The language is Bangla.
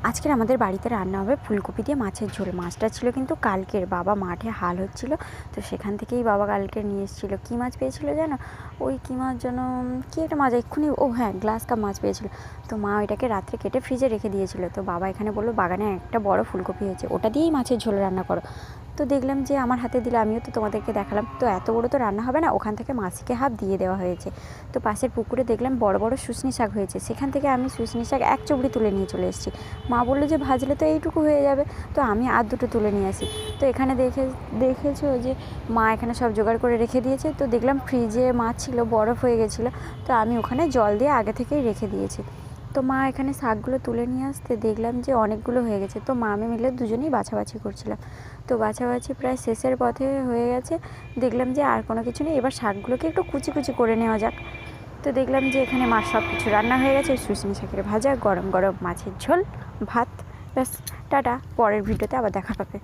আজকের আমাদের বাড়িতে রান্না হবে ফুলকপি দিয়ে মাছের ঝোল। মাছটা ছিল কিন্তু কালকের, বাবা মাঠে হাল হচ্ছিল, তো সেখান থেকেই বাবা কালকে নিয়ে এসেছিলো। কী মাছ পেয়েছিল জানো? ওই কী মাছ যেন, কী একটা মাছ এক্ষুনি, ও হ্যাঁ, গ্লাস কাপ মাছ পেয়েছিল। তো মা ওইটাকে রাত্রে কেটে ফ্রিজে রেখে দিয়েছিলো। তো বাবা এখানে বললো বাগানে একটা বড় ফুলকপি হয়েছে, ওটা দিয়েই মাছের ঝোল রান্না করো। তো দেখলাম যে আমার হাতে দিলে, আমিও তো তোমাদেরকে দেখালাম, তো এত বড় তো রান্না হবে না, ওখান থেকে মাছকে হাফ দিয়ে দেওয়া হয়েছে। তো পাশের পুকুরে দেখলাম বড় বড় শুশনি শাক হয়েছে, সেখান থেকে আমি শুশনি শাক এক চুবড়ি তুলে নিয়ে চলে এসেছি। মা বললো যে ভাজলে তো এইটুকু হয়ে যাবে, তো আমি আর দুটো তুলে নিয়ে আসি। তো এখানে দেখেছো যে মা এখানে সব জোগাড় করে রেখে দিয়েছে। তো দেখলাম ফ্রিজে মাছ ছিল, বরফ হয়ে গেছিলো, তো আমি ওখানে জল দিয়ে আগে থেকেই রেখে দিয়েছি। তো মা এখানে শাকগুলো তুলে নিয়ে আসতে দেখলাম যে অনেকগুলো হয়ে গেছে। তো মা আমি মিলে দুজনেই বাছাবাছি করছিলাম। তো বাছাবাছি প্রায় শেষের পথে হয়ে গেছে। দেখলাম যে আর কোনো কিছু নেই, এবার শাকগুলোকে একটু কুচি কুচি করে নেওয়া যাক। তো দেখলাম যে এখানে মাছ সব কিছু রান্না হয়ে গেছে, শুশনি শাকের ভাজা, গরম গরম মাছের ঝোল, ভাত, ব্যাস। টাটা, পরের ভিডিওতে আবার দেখা পাবে।